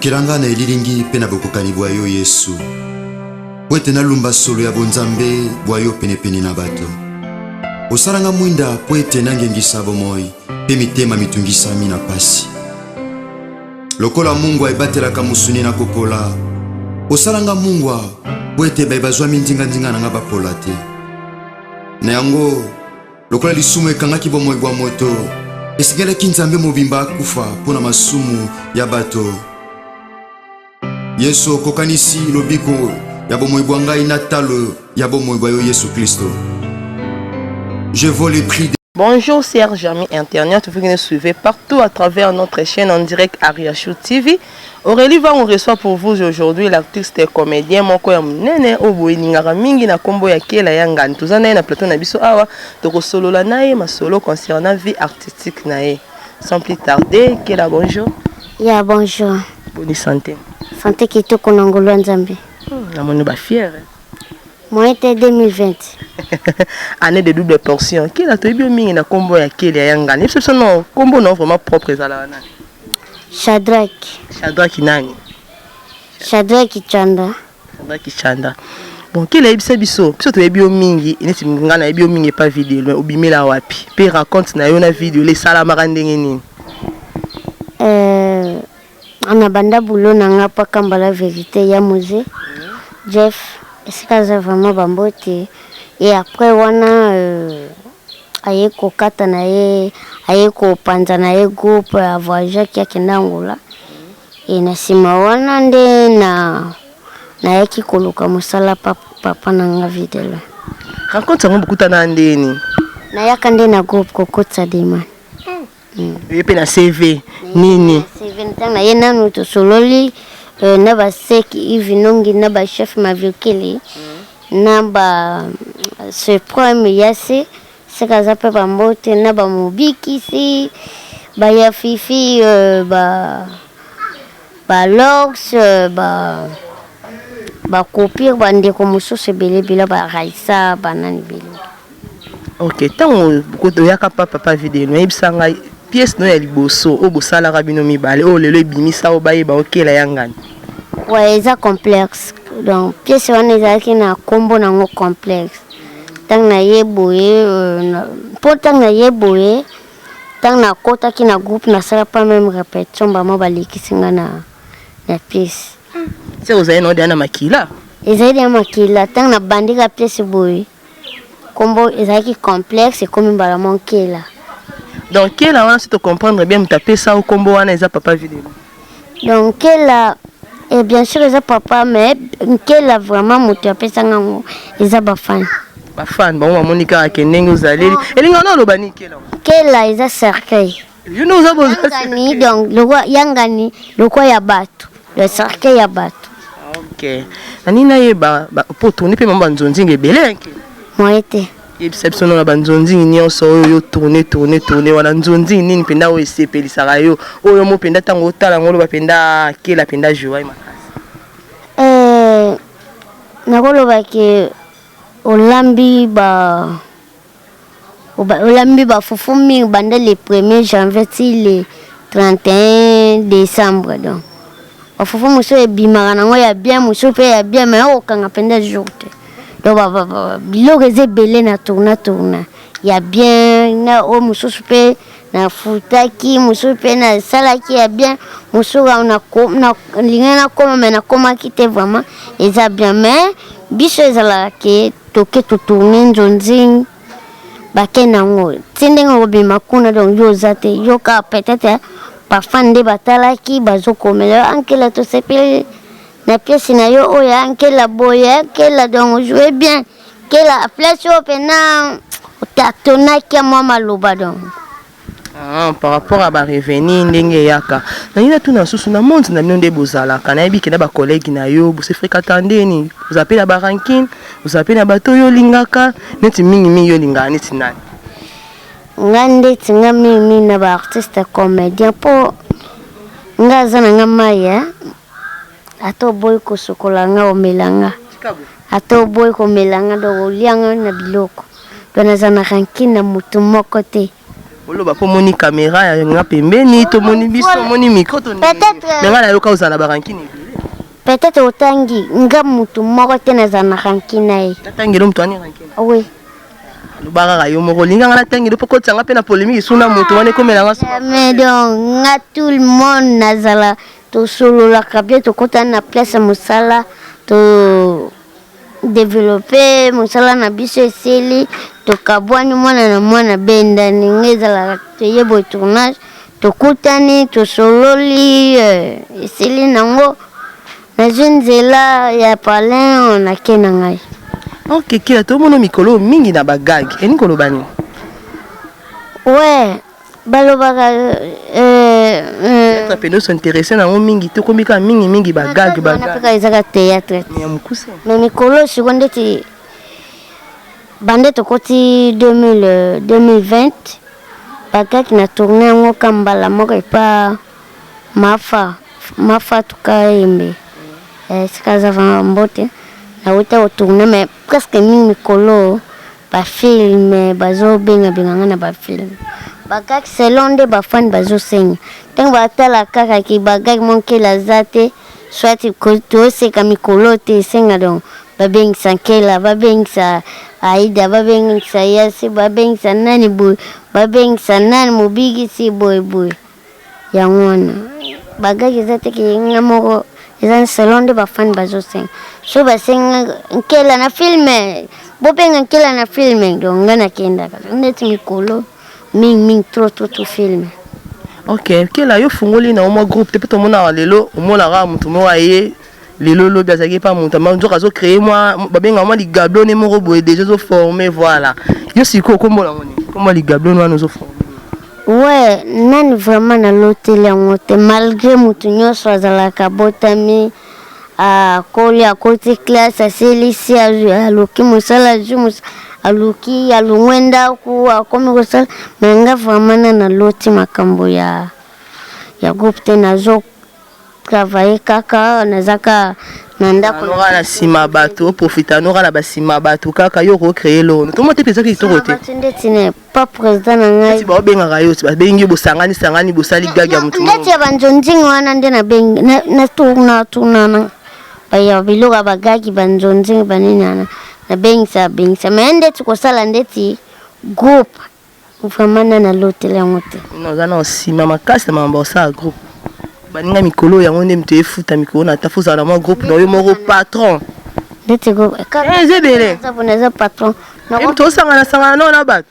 Lukilanga na elilingi pena bokokani bwayo Yesu. Wete na lumba solo ya bonzambe bwayo pene na bato. Osalanga mwinda poete nangengisa bomoi pe mitema mitungisa mina pasi. Lokola Mungu aibatelaka musuni na kopola. Osalanga Mungu poete baibazwa mindinga na bapola te. Na yango lokola lisumu ekangaki bomoi bwa moto. Esigele kinzambe mobimba kufa pona masumu ya bato. Yesu kokanisi lobiko ya bomoi bwanga inatalo ya bomoi bwayo Yesu Kristo. Je vaux le prix de... Bonjour chers amis internautes, vous qui nous suivez partout à travers notre chaîne en direct Ariachou TV. Aurélie va on reçoit pour vous aujourd'hui l'artiste et comédien Moko ya Munene Oboiningara mingi na kombo ya Kela Yangani. Tuzana na plateau na biso awa toko solo la nae ma solo concernant vie artistique nae. Sans plus tarder, Kela bonjour. Ya bonjour. Bonne santé. Santé kitoko na ngolo nzambe. Na moni ba fier. Moi était 2020. Année de double portion. Kela to bien mingi na kombo ya Kela Yangani. Ce sont non kombo non vraiment propre ezala na. Shadrach. Shadrach nani? Shadrach Chanda. Shadrach Chanda. Bon, Kela ebisa biso. Biso to ebio mingi, ineti ngana ebio mingi pas vidéo, mais obimela wapi. Pe raconte na yo na vidéo les salamaka ndenge nini. Ana banda boulot na nga pa kamba la vérité ya musée. Jeff, est-ce que ça vraiment bambote? Et après wana aye ko kata na ye aye ko panza na ye groupe ya voyage kia kinangula. Et na sima wana nde na yaki koluka musala papa na nga vidéo. Raconte ngo bukutana ndeni. Na yaka nde na groupe kokotsa dema. Yepe na CV nini? CV ntanga ye nanu to sololi na ba seki hivi nongi na ba chef mavyokeli. Na ba ce premier yase sekaza pe bambote na ba mubiki si ba ya fifi ba lox ba kopir ba ndeko mususu belebela ba raisa banani bele. OK, tango koto yaka papa vidéo no ebisanga pièce no ya liboso o bosala rabino mibale o lelo ebimisa o bayeba Kela Yangani. Ouais, eza complexe. Donc pièce wana ezalaki na kombo nango complexe. Tang na yeboye po tang na yeboye tang na kota ki na groupe na sala pas même répétition ba mo balikisinga na pièce. C'est aux aïno de na makila. Ezali ya makila tang na bandika pièce boye. Kombo ezalaki complexe comme mbala mon Kela. Donc Kela wana si tu comprendre bien mtaper ça au kombo wana eza papa vidéo. Donc Kela et bien sûr eza papa mais Kela vraiment mutaper ça ngango eza ba fan. Ba fan ba monika akendenge uzaleli. Elinga na lo bani Kela. Kela eza cercueil. You know za boza. Yangani donc le roi Yangani le roi ya bato. Le cercueil ya bato. OK. Nanina yeba po tourner pe mamba nzonzi ngebele nke. Moi était Exception na banzonzi nyonso oyo tourner wana nzonzi nini penda o esepelisaka yo oyo mo penda tango tala ngolo ba penda Kela penda joie makasi. Nakolo ba ke olambi ba fufumi banda le 1er janvier ti le 31 décembre donc. Ofufu muso e bimaka nango ya bien muso pe ya bien mais okanga penda jour te. Donc biloko ezebele na tourna ya bien na o mususu pe na futaki mususu pe na salaki ya bien mususu na linga na koma mais na koma kite vraiment eza bien mais biso ezala ke toke to tourner nzonzi bake nango tindenge obima kuna donc yo zate yo ka peut-être parfois nde batalaki bazokomela ankela to sepele na pièce na yo oya Kela boya Kela donc jouer bien Kela place open na tatona ki mama loba donc par rapport à ba revenir ndenge yaka na ina tuna susu na monde na bino nde bozala kana yebi kena ba collègue na yo bo se fréquenter ndeni vous appelez la barankin vous appelez na bato yo lingaka neti mingi yo lingaka neti nani ngande tinga mingi na ba artiste comédien po ngaza na ngamaya ato boy ko sokolanga o melanga ato boy ko melanga do lianga na biloko dona zana rankin na mutu moko te oloba po moni caméra ya nga pembeni to moni biso moni micro to peut-être mais nga na yoka uzana barankini peut-être otangi nga mutu moko te nazana rankina ye tatangelo mtu ani rankina oui lubaka yo moko linga nga natangelo po kotsanga pe na polémique suna mutu wane komela nga mais donc nga tout le monde nazala to solo la kabia to kota na place musala to développer musala na biso eseli to kabwani mwana na mwana benda ningezala to yebo tournage to kutani to sololi eseli nango na nzela ya palin na kena ngai ok kila to mono mikolo mingi na bagag eni koloba nini ouais balobaka pendo s'intéresser na mingi to komika mingi bagag bagag ezaka théâtre ya mukuse mais mikolo seconde ti bande to koti 2020 bagag na tourner ngo kambala moko pa mafa tukaembe sikaza mbote na uta tourner mais presque mikolo ba film bazo benga na ba film bagag selon de ba fan bazo senya tango batala kaka ki bagag monke la zate soit ko se kamikolo te senga donc babengisa nkela babengisa aida babengisa yasi babengisa nani boy babengisa nani mobigisi boy yangona bagag zate ki ngamoko ezan selon de ba fan bazo senga so ba senga nkela na filme bobenga nkela na filme donc ngana kenda ndeti mikolo ming trop film ok kela yo fungoli na omo groupe te peut mona lelo omona ra mutu mo aye lelo lo biazaki pa mutu ma nzoka zo créer moi babenga moi ligablo ne moko boye déjà zo former voilà yo siko kombo la ngoni kombo ligablo no zo former ouais nani vraiment na l'hôtel ngote malgré mutu nyoso azalaka botami a koli a côté classe a selisi a loki musala jumus aluki alungwenda ku akomi kosala menga vraiment na loti makambo ya groupe te nazo travailler kaka nazaka nanda ko na sima bato profita no na basima bato kaka yo ko créer lo to mote pesa ki to rote ndetine pas président na ngai ti ba benga ga yo ti ba bengi bosangani bosali gaga mutu ndeti ya banjonjingo wana nde na bengi na tuna na baya biloga bagaki banjonjingo banina na bengisa mais ndeti kosala ndeti groupe vraiment na l'hôtel ngote no zana osima makasi na mambo sa groupe baninga mikolo yango nde mtu efuta mikolo na tafuza na mo groupe no yo moko patron ndeti groupe zebele za patron na to sangana no na bato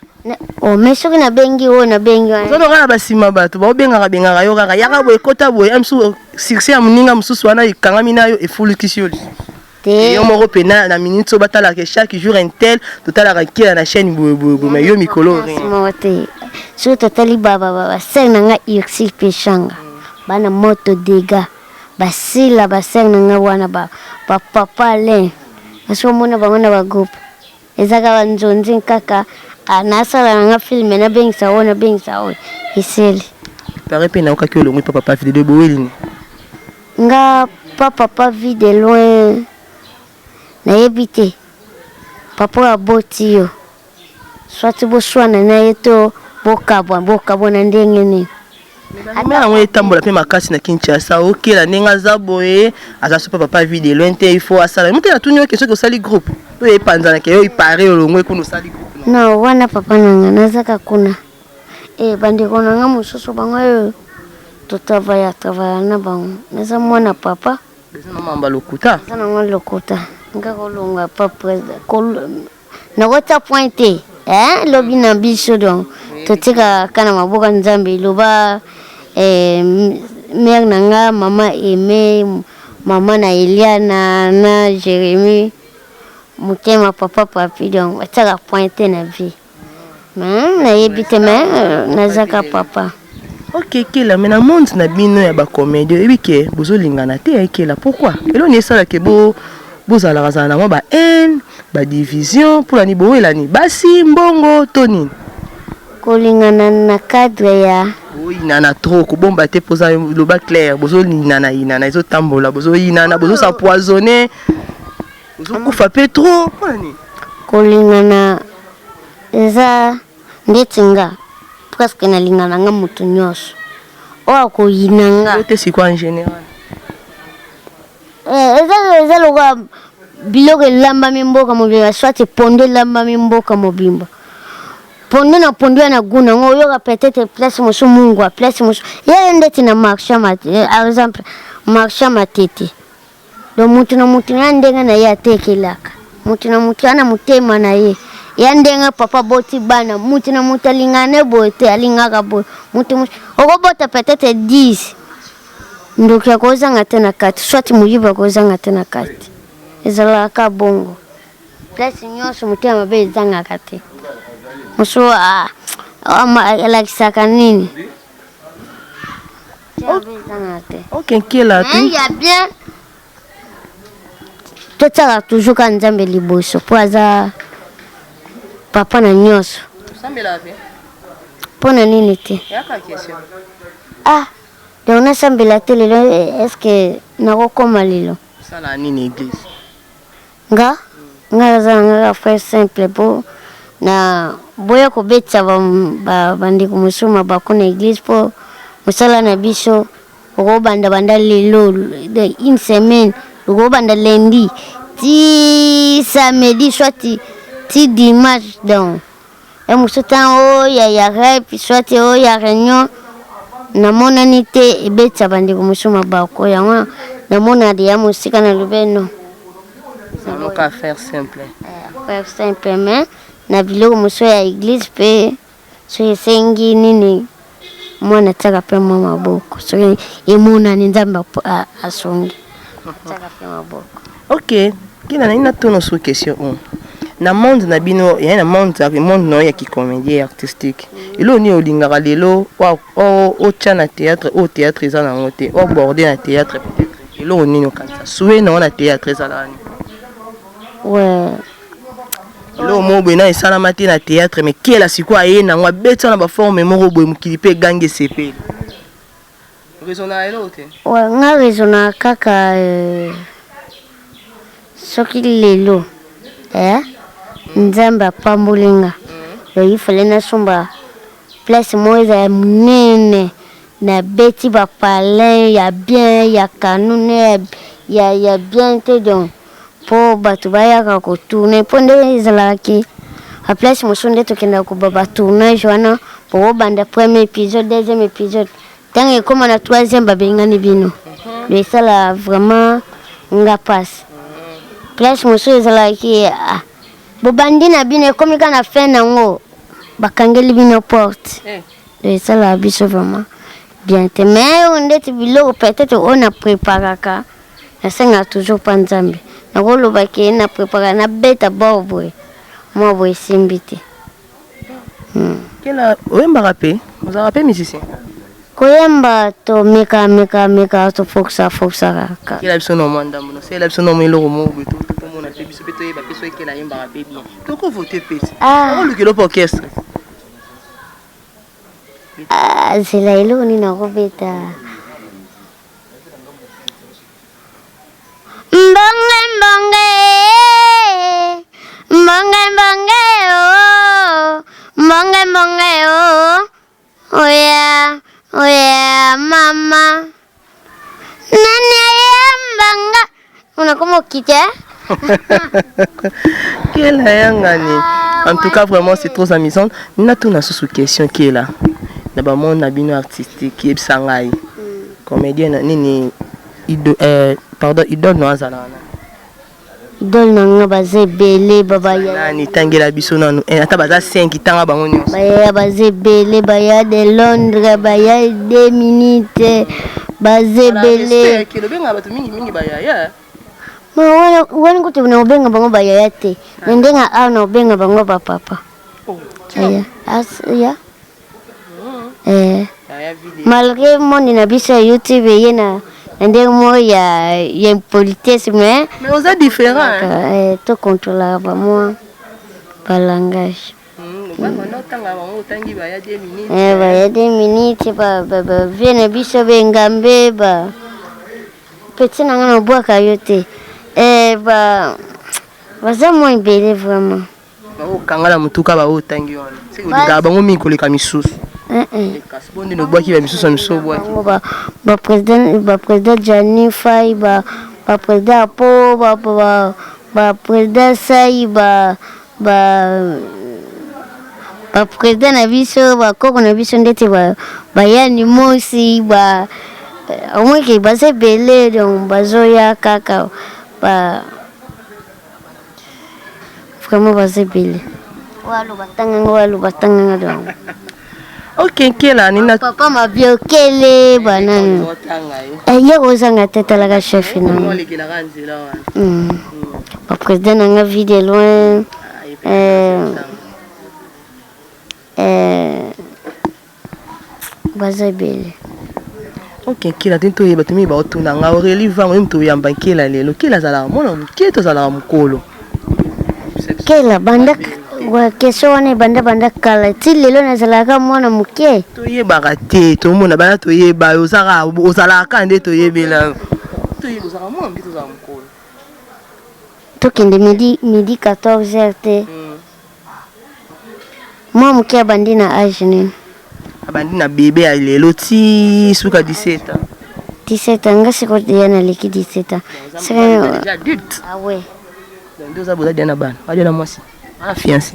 oh mais soki na bengi na bengi wana zono kana basima bato ba benga yo kaka yaka boye kota boye amsu succès ya muninga mususu wana ikangami nayo efulikisi yo yo moko pena na minute so batala que chaque jour un tel total la na chaîne mais yo mikolo mote so totali baba seng nga irsi peshanga bana moto dega basila baseng nga wana ba papa le aso mona bangona ba groupe ezaka banjonzi kaka anasala nga film na bengisa ona iseli pare pena okaki olongwe papa vide de boelini nga papa vide loin na yebite papa aboti yo swati boswana na yeto bokabwa na ndenge ni ame yango etambola mpe makasi na Kinshasa okela ndenge aza boye aza so papa vide loin te il faut asala mote na tuni oke soki osali groupe oyo epanzanaka yo ipare olongwe kuna osali groupe no wana papa nanga nazaka kuna bandeko nanga mosusu bango oyo totravaya na bango naza mwana papa eza na mamba lokuta eza nango lokuta nga kolonga pa president nakota pointe lobi na biso donc totika kana maboka nzambe loba mère nanga mama Aimé mama na Eliana na Jérémy mutema papa papi donc bataka pointe na vie na yebite nazaka papa ok kela mais na monde na bino ya ba comédie ebike bozolingana te kela pourquoi eloni esala ke bozala kazana na ba haine ba division pour la ni boelani basi mbongo toni kolingana na cadre ya oyinana trop kobomba te poza loba clair bozolinana inana ezotambola bozoyinana bozosa poisonner bozokufa pe trop poni kolingana eza ndetinga presque nalingana nga mutu nyonso oyo akoyinanga yo te sikoyo en général eza lokola biloko elambami mboka mobimba soit ponde elambami mboka mobimba ponde na ponde ya na guna yango oyoka peut-être place mosu mungwa place mosu yeye ndeti na marché par exemple marché matete donc mutu na mutu na ndenge na ye atekelaka mutu na mutu ana mutema na ye ya ndenge papa boti bana mutu na mutu alingane bote alingaka bote mutu okobota peut-être 10 ndoki akozanga te na kati soit muyiba akozanga te na kati ezalaka bongo place nyonso mutu ya mabe ezangaka te mosu alakisaka nini ok nkela te ya bien totiaka toujours ka nzambe liboso mpo aza papa na nyonso mpo na nini te donc nasambela te lelo estce nakokoma lelo osala nini église nga aza nanga frère simple mpo na boya kobetisa bandeko mosusu mabako na église mpo mosala na biso okobanda lelo une semaine okobanda lundi ti samedi soit ti dimanche donc mosusu ntango ya rep soit ya réunion namonani te ebetisa bandeko mosusu mabako yango namona deya mosika na lubeno namoka faire simple mais na biloko mosusu ya église mpe soki esengi nini mwana tiaka mpe mwa maboko soki emonani nzambe asongi tiaka mpe maboko ok kina nani natuna su question na monde na bino ya na monde no ya kikomédie artistique elo ni olingaka lelo otia na théâtre au théâtre eza nango te oborde na théâtre peut-être elo nini okanisa suwe nango na théâtre ezalaka ni ouais elo mo boye na esalama te na théâtre mais kela sikoyo aye nango abeti wana baforme moko boye mokili mpe egangi esepeli raisonna elo te ouais nga raisonna kaka soki lelo nzambe apambolinga donc ifale nasomba place moko eza ya monene na beti bapalin ya bien ya kanune ya bien te donc mpo bato bayaka kotourne mpo nde ezalaki a place mosusu nde tokendaka koba batournage wana mpo kobanda premier épisode deuxième épisode ntango ekóma na troisième babengani bino do esala vraiment nga pasi place mosusu ezalaki bobandi na bino ekomi ka na fin nango bakangeli bino porte do esala biso vraiment bien te mais ndeti biloko peut-être oyo na préparaka nasengaka toujours pa nzambe nakolobaki na préparaka nabeta bor boye mwa boye esimbi te kela oyembaka mpe ozalaka mpe musicien koyemba tomeka tofokisaka kela biso na mwa ndambo nosela biso na mwa eloko moko boye tomona mpe biso mpe toyeba mpe so ekela ayembaka mpe bien tokovote pesi okolukela mpe orchestre zela eloko nini nakobeta mbonge oya mama nani ayambanga unakoma ukite kela yangani en tout cas vraiment c'est trop amusant nina tuna susu question kela na bamonde na bino artistique yebisa ngai comédien nini idole no azala wana idole nanga baza ebele nani tangela biso nanu ata baza 5 tanga bango nyonso baya baza ebele baya de Londres baya 2 minutes baza ebele obenga bato mingi bayaya wani kuti na obenga bango bayaya te ndenga awa na obenga bango bapapa ya malgré monde na biso ya YouTube ye na ndenge mo ya impolitesse mais on est différent to contrôler ba moi ba langage baya 2 minutes ba viene biso bengambe ba petit nanga na bwaka yo te baza mo ebele vraiment okangala mutuka baotangi wana sikolinga bango mingi koleka misusu Kasbonde no boki ba misusu miso boki. Ba président Jani Fai ba président Po ba président Sai ba président na biso ba koko na biso ndete ba yani mosi ba au moins que ba se belé donc bazoya kaka ba vraiment ba se belé walu batanga donc OK kela nina papa ma biokele banani ye kozanga tete la chef na ba président nga vie de loin bazabele. OK kila tinto yeba tumi ba otuna nga Aurélie vango mtu yamba kila lelo kila zala mona mketo zala mkolo kila banda wa kesho wane banda kala ti lelo na zala ka mwana muke to yeba kate to mona bana to yeba ozala ka nde to yebela to yeba zala mona mketo zala mkolo to kende midi 14h te moi muke bandi na âge ni abandi na bébé ya lelo ti suka 17 ans nga siko dia na leki 17 ans c'est déjà adulte ah ouais ndio za boza dia na bana badia na mwasi ana fiancé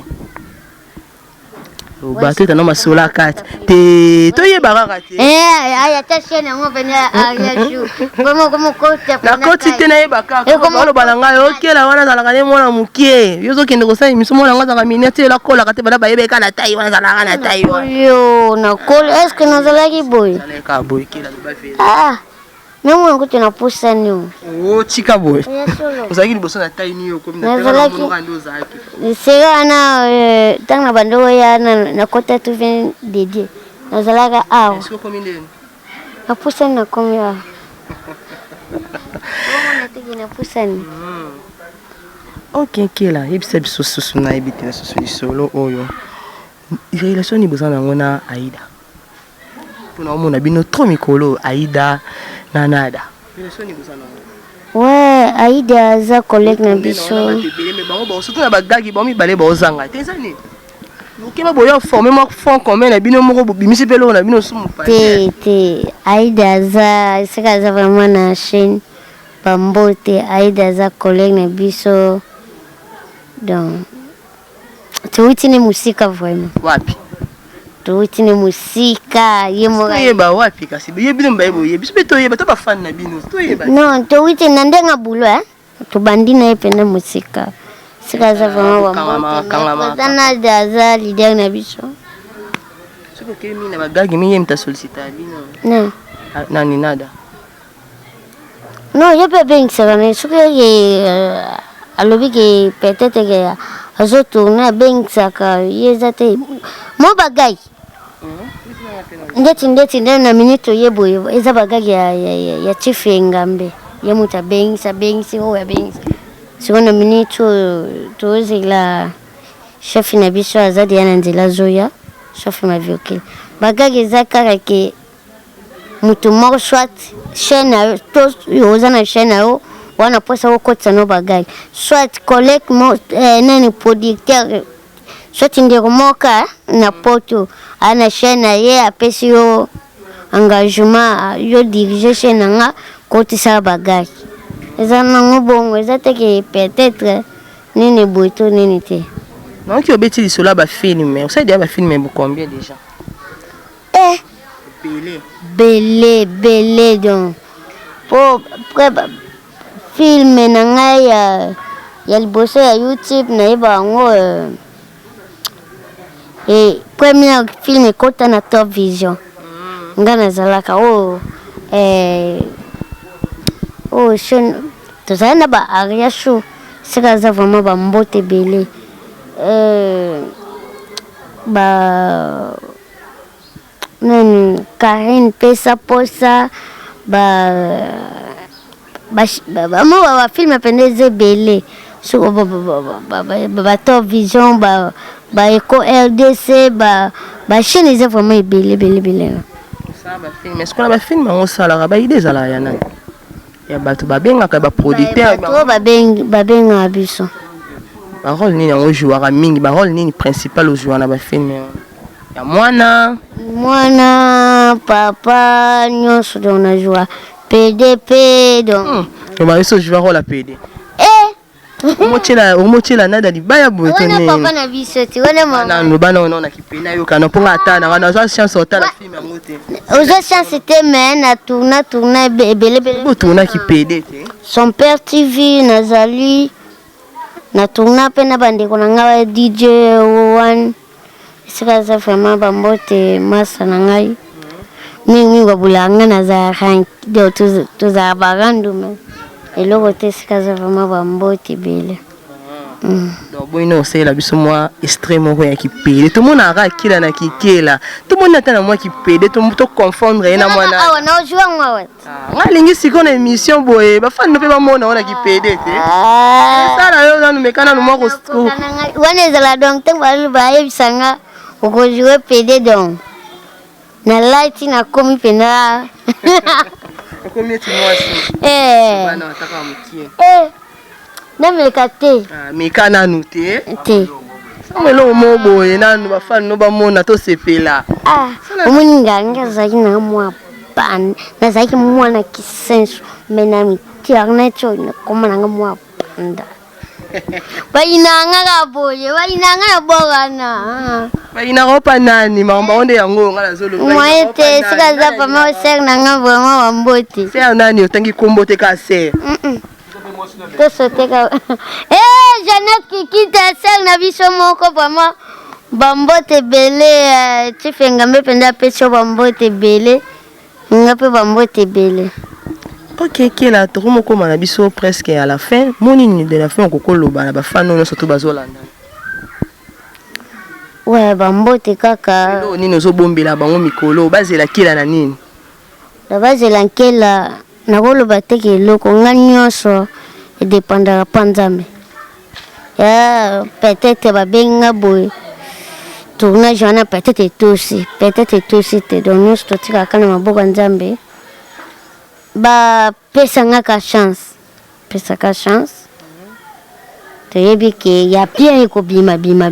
bato tana masola kati te to yeba kaka te aya ta chaîne ngo venir à jour comment côté na côté te na yeba kaka balo balanga yo kela wana zala kane mwana mukie yo zo kende ko sai miso mwana ngaza miniature la kola kate bala bayebe kana tai wana zala kana tai yo na kol est-ce que nous zala ki boy ka boy kela ba fe Nemo ngo tena pusa niyo. Chika boy. Uzaki liboso na tai niyo ko mina tela ngo ndo zaki. Sega na tanga bando ya na kota tu vient dédié. Na zalaka aw. Est-ce que combien de? Na pusa na combien? Na tiki na pusa ni. OK kela, yebisa biso susu na yebite na susu lisolo oyo. Relation ni bozana ngona Aïda. Pona omona bino trop mikolo Aïda Nanada. Ouais, Aïda za collègue na biso. Mais bango surtout na bagagi bomi balé bozanga. Tezani. Okeba boyo former mo fond commun na bino moko bimisi pelo na bino sumu pa. Te Aïda za sika za vraiment na chaîne Bambote Aïda za collègue na biso. Donc tuitini musika vraiment. Wapi? Tuitini musika yemo yeba wapi kasi yebi mbaibo yebi sibeto yeba to ba fan na bino to yeba. Non, tuitini ndenga bulo tubandi na ependa musika. Sika za vraiment Bambote. Dana za leader na biso. Siko kemi na bagagi mimi mta solliciter bino. Non. Nani nada. Non, je peux bien ça mais ce que alobi que peut-être que azo tourner bien ça ka yezate mo bagay ndeti na minute yebo eza bagay ya chief ngambe yemuta bien ça o ya bien siko na minute to zila chef na biso azadi yana nzela zoya chef ma vioke bagay zakara ke mutu moko soit chaîne to yozana chaîne yo wana posa ukotsa no bagay soit collègue nani producteur soit ndeko moka na poto ana chaîne ye apesi yo engagement yo diriger chaîne nga kotisa bagay ezana ngobongo ezateke peut-être nini boito nini te non qui obeti lisolo ba film vous savez ba film bu combien déjà belé donc pour film na ngai ya liboso ya YouTube na yeba ngo premier film kota na Top Vision ngana zalaka shon to zana ba aria show sika za vraiment ba mbote belé ba nani Karen pesa posa ba film pendeze belé so ba Top Vision ba Eco RDC ba chaîne est vraiment belé ça ba film est-ce qu'on ba film on sala ba idée zala ya nani ya bato ba benga ka ba producteur ba benga biso ba rôle nini on jouera mingi ba rôle nini principal au jouer na ba film ya mwana mwana papa nyonso donc najua PDP donc babiso je vais rôle la PD omotiela nada libaya boye wana papa na biso te wana mama bana ona na kipena yo kana mponga atana wana za chance otala film yango te oza chance te mais na tourna ebele tourna kipede te son père TV nazali na tourna pe na bandeko na ngai DJ one esika za vraiment bambote masa na ngai mingi babulanga naza rank toza barandu mais eloko te esika za vraiment bambote ebele donc boyino osala biso mwa extrait moko ya kipede tomona aka akila na kikela tomona ata na mwa kipede toconfondre ye na mwana awa naojua ngwa nga alingi sikoyo na émission boye bafani no mpe bamona wana kipede te esala yo nanu mekana no mwa wana ezala donc ntango bayebisanga okojoue pede donc na light nakomi mpena okomi eti mwasi bana wataka mokie nameka te meka nanu te samwelo mo boye nanu bafani no bamona tosepela omoni nganga azalaki na mwa bana nazalaki mwana kisenso me na mitiaka nacho nakoma nanga mwa banda bayinanga boye bayinanga na bogana bayinaka opa nani maomba onde yango nga nazoloba moye te sika za pama ser nanga vraiment bambote ser nani otangi kombo te ka ser tosoteka Jeannette kikita ser na biso moko vraiment bambote ebele tifengambe mpenza peso bambote ebele nga mpe bambote ebele ok kela tokomokoma na biso presque à la fin monini de la fin okokoloba na bafani nyonso to bazolanda ouais bambote kaka nini ozobombela bango mikolo bazela kela na nini bazela nkela nakoloba teke eloko nga nyonso edepandaka mpa nzambe ya peut-être babenga boye tournage wana peut-être etosi te donc nyonso totikaka na maboko ya nzambe bapesangaka chance toyebi ke ya bien ekobima bima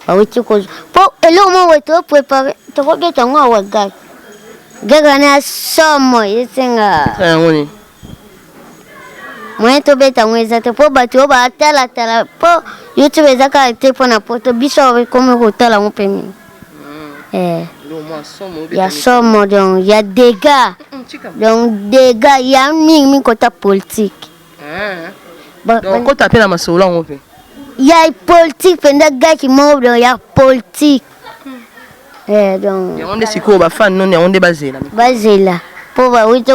bawuti kozwa mpo eloko moko boye toprépare tokobeta yango awa gage wana ya somo esenga yango nini moyen tobeta yango eza te mpo bato oyo batalatala mpo youtube eza kaka te mpo na poto biso komi kotala yango mpe mingi ya somo donc ya dégâts donc dégâts ya mingi kota politique donc kota mpe na masolo yango mpe ya politique mpenza gaki moko donc ya politique donc yango nde sikoyo bafani noni yango nde bazela mpo bawuti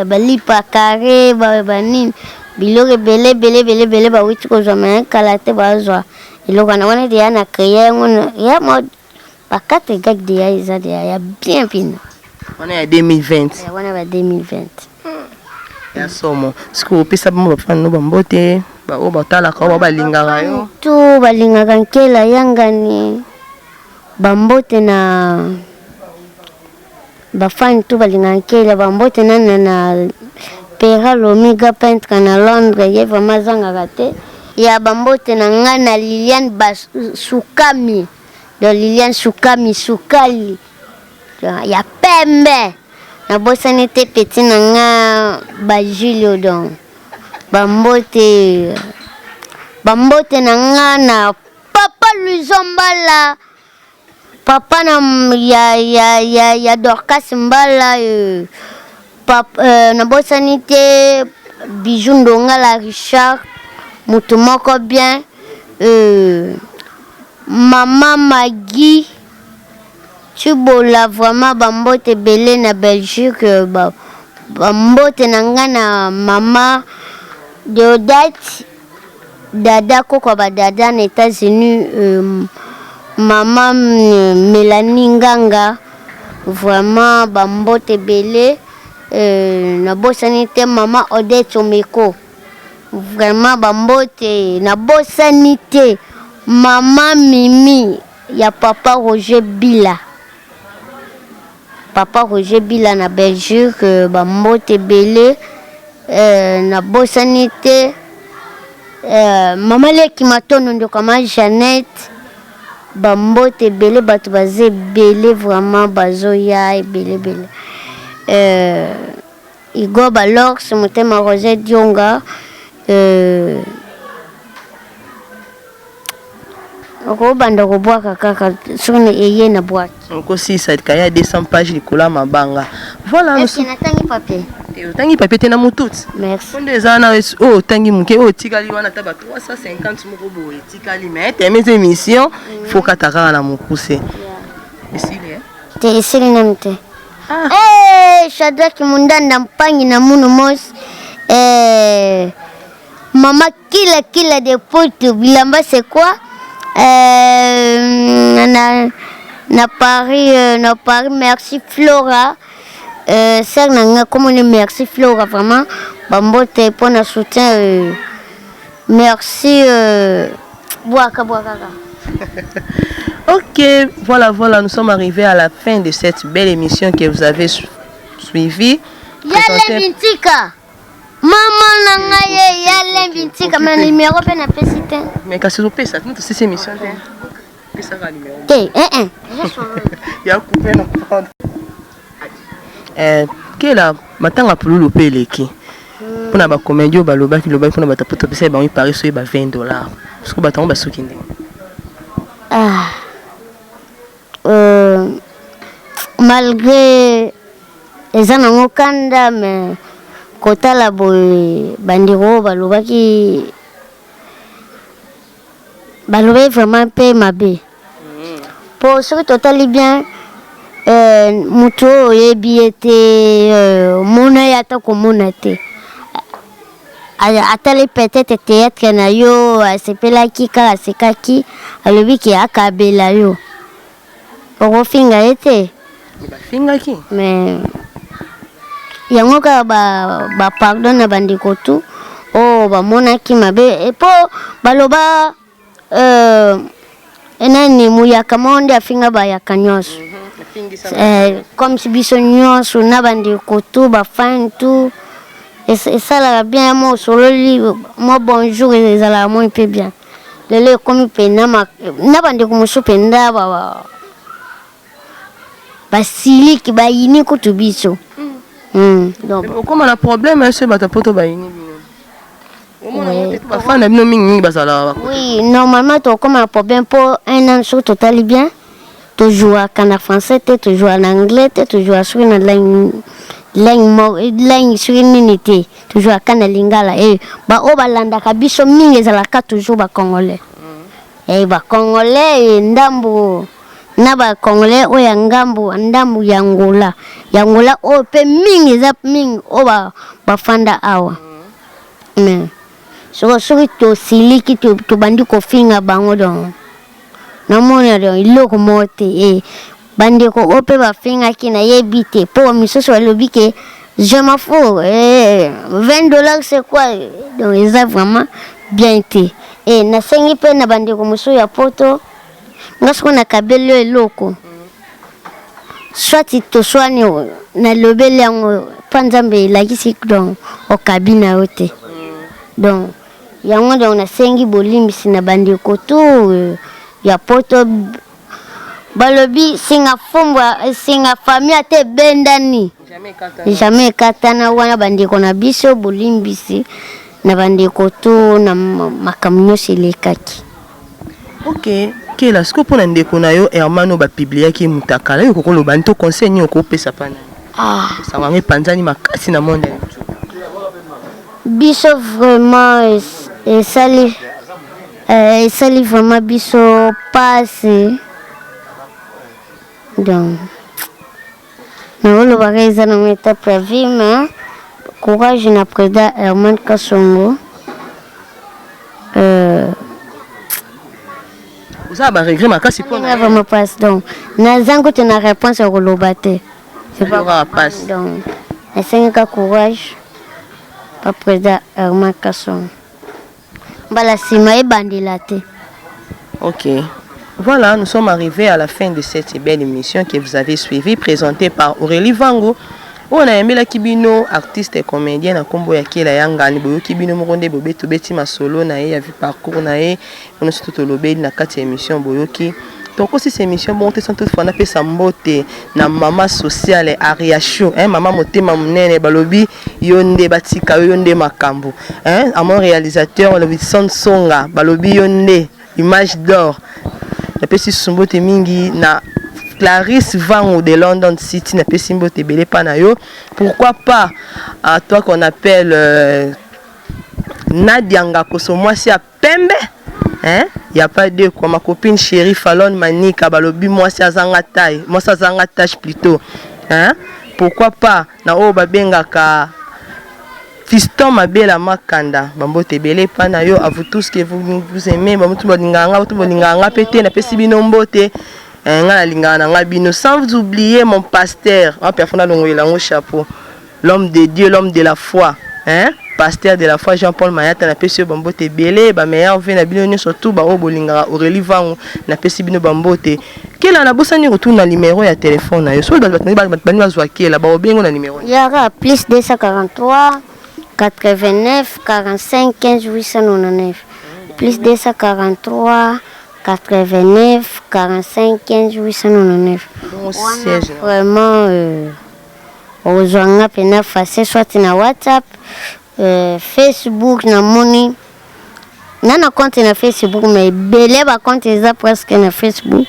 balipa kare banini biloko ebele bawuti kozwa me kala te bazwa eloko na wana deya na créer yango ya bakate gaki deya eza deya ya bien mpina wana ya 2020 wana ba 2020 ya somo sikoyo opesa bamo bafani no bambote oyo batalaka oyo balingaka yo tu balingaka nkela yangani bambote na bafani tu balingaka nkela bambote na Pera Lomiga peintre na Londres ye vraiment azangaka te ya bambote na nga na Liliane Sukami donc Liliane Sukali ya pembe nabosani te peti na nga bajulio donc bambote na nga na papa Luizo Mbala papa na ya Dorcas Mbala nabosani te Bijou Ndongala Richard mutu moko bien mama Magui Tubola vraiment bambote belé na Belgique bambote na nga na mama Deodate dada koko badada na États-Unis mama Mélanie Nganga vraiment bambote belé nabosani te mama Odette Omeko vraiment bambote nabosani te mama Mimi ya papa Roger Bila na Belgique bambote belé nabosani te mama Leki Matono ndeko ma Jeannette bambote ebele bato baza ebele vraiment bazoya ebele Igor Balox motema Roger Dionga okobanda kobwaka kaka soki eye na bwaki okosisa kaya 200 page likolo mabanga. Voilà, nous natangi papier otangi papier te na mututi. merci Onde ezana otangi muke otikali wana ta ba 350 moko boye tikali mais teme émission faut kataka na mukuse. Esili te esili namte Shadrack Mundanda mpangi na munu mos mama kila de potu bilamba c'est quoi na Paris merci Flora sœur nanga comme merci Flora vraiment bambote pour na soutien merci boaka. Ok, voilà, nous sommes arrivés à la fin de cette belle émission que vous avez suivie. Yale Bintika maman nanga yale Bintika ma numéro pe na pesite mais quand c'est ça nous c'est émission que ça va numéro il y a coupé non que la matanga pululu pe leki pour na ba comédie baloba ki loba pour na ba tapoto pesa ba Paris so ba $20 parce que batango ba sokinde malgré les anango kanda mais kotala boy bandiro balobaki vraiment pe mabe pour ce que totali bien muto yebi ete mona yata ko mona te atali peut-être théâtre na yo asepelaki kala sekaki alobi ki akabela yo okofinga ete bafingaki mais yango ka ba pardon na bandiko tu bamonaki mabe epo baloba enani muyaka monde afinga bayaka nyonso comme si biso nyonso na bandiko tu bafan tu esalaka bien mo sololi mo bonjour ezalaka mo mpe bien lelo ekomi mpe na bandeko mosusu mpe nda basiliki bayini kutu biso donc okoma na problème se batapoto bayini bafana bino mingi bazala oui normalement tokoma na problème pour un an soki totali bien tojouraka na français te tojoura na anglais te tojoura soki na langue soki nini te tojouraka na lingala baoyo balandaka biso mingi ezalaka toujours bacongolais bacongolais ndambo na bacongolais oyo ya ndambu ya Angola oyo mpe mingi eza mingi oyo bafanda awa soki tosiliki tobandi kofinga bango don namona don iloko moko te bandeko oyo mpe bafingaki nayebi te mpo misusu balobi ke je m'en fous $20 c'est quoi donc eza vraiment bien te nasengi mpe na bandeko mosusu ya poto nga soko nakabeli yo eloko soit toswani nalobeli yango mpa nzambe elakisi donc okabi na yo te donc yango donc nasengi bolimbisi na bandeko tu ya poto balobi singa fumbwa singa famille ate bendani jamais katana wana bandeko na biso bolimbisi na bandeko tu na makambo nyonso elekaki ok kela siko mpona ndeko na yo hermano bapibliaki mutakala yo kokoloba nto conseil nini okopesa pana sango epanzani makasi na monde biso vraiment esali vraiment biso passe donc naolobaka eza na étape ya vie mais courage na président Herman Kasongo ça ba regret makasi mpona vraiment passe donc nazango te na réponse ya koloba te c'est pas passe donc nasengaka courage pa président Herman Kasongo mbala nsima ebandela te. Ok. Voilà, nous sommes arrivés à la fin de cette belle émission que vous avez suivie, présentée par Aurélie Vango. On a aimé la kibino, artiste et comédien, na kombo ya kela yanga ni boyo kibino moronde bobeto beti masolo na ye, ya vu parcours na ye, on a surtout lobé na kati émission boyoki Donc aussi cette émission bon te sont toutefois na pesa mbote na mama sociale Ariacho mama motema munene balobi yonde batika yonde makambo à mon réalisateur le Wilson Songa balobi yonde image d'or na pesi sumbote mingi na Clarisse Vango de London City na pesi mbote belé pa na yo. Pourquoi pas à toi qu'on appelle Nadia Ngakoso moi c'est à Pembe. Y a pas de quoi ma copine chérie Fallon Manika balobi moi c'est azanga taille moi c'est azanga tâche plutôt pourquoi pas na o babenga ka Fiston Mabela Makanda bambote belé pa na yo à vous tous que vous aimez bamutu bolinganga pété na pesi bino mbote nga lingana nga bino sans vous oublier mon pasteur en personne longoyela ngo chapeau l'homme de Dieu l'homme de la foi pasteur de la foi Jean-Paul Mayata na pesi bambote belé ba meilleur vient na bino surtout ba obolinga Aurélie Vango na pesi bino bambote kila na bosani retourne na numéro ya téléphone na yo so ba bazwa kila ba obengo na numéro yaka plus 243 89 45 15 899 plus 243 89 45 15 899 vraiment ozwanga pena face soit na WhatsApp Facebook na moni nana compte na Facebook mais belé ba compte eza presque na Facebook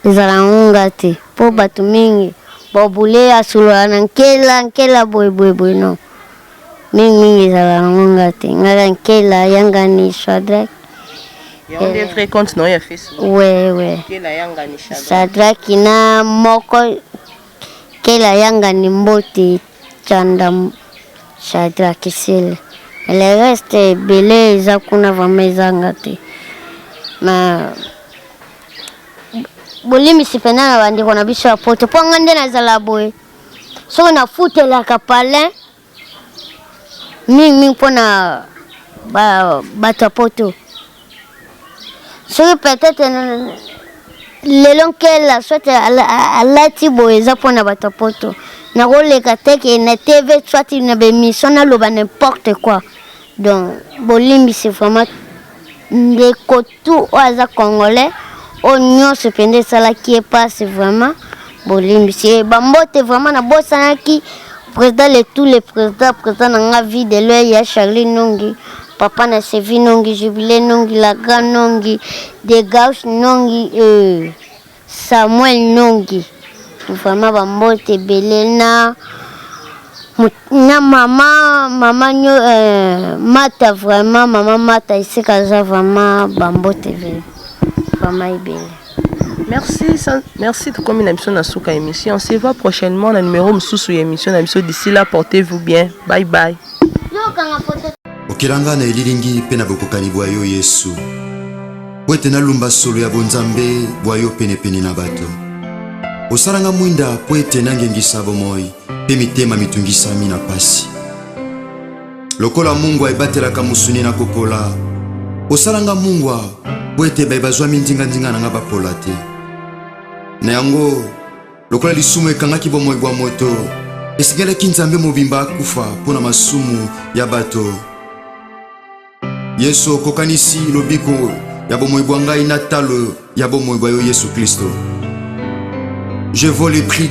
ezala ngonga te po batu mingi bobule asula na nkela boy non mingi ezala ngonga te ngala nkela yanga ni Shadrach ya on des vrais comptes non ya Facebook ouais nkela yanga ni Shadrach na moko kela yanga ni mbote chanda Shadrach Kisele. Le reste belé eza kuna vraiment ezanga te. Ma bolimi sipena na bandiko na biso ya poto po ngande na zala boy. So na futela ka palin mingi pona ba poto. So peut-être lelo nkela soit alati boy eza pona ba poto. Na roleka teke na TV soit na bémission na loba n'importe quoi. Donc bolimbi c'est vraiment des kotu oaza congolais onyo se pende sala qui est pas c'est vraiment bolimbi c'est bambote vraiment na bosana ki président de tous les présidents na vie de l'œil ya Charlie Nongi papa na Sevi Nongi Jubilé Nongi la grande Nongi de Gauche Nongi Samuel Nongi vraiment bambote belena na mama mata vraiment maman mata ici kaza vraiment bambote vraiment ibele. Merci de comme une émission na suka émission. On se voit prochainement na numéro msusu émission na émission d'ici là portez-vous bien. Bye bye. Okilanga na elilingi pena bokokani bwa yo Yesu. Wete na lumba solo ya bonzambe bwa yo pene na bato. Osaranga mwinda pwete nangengisa bomoi pe mitema mitungisami na pasi. Lokola Mungu aibatelaka musuni na kopola. Osaranga Mungu pwete baibazwa mindinga na bapola te. Na yango lokola lisumu ekangaki bomoi bwa moto esingelaki nzambe mobimba akufa pona masumu ya bato. Yesu kokanisi lobiko ya bomoi bwa ngai na talo ya bomoi bwa yo Yesu Kristo. Je vaux le prix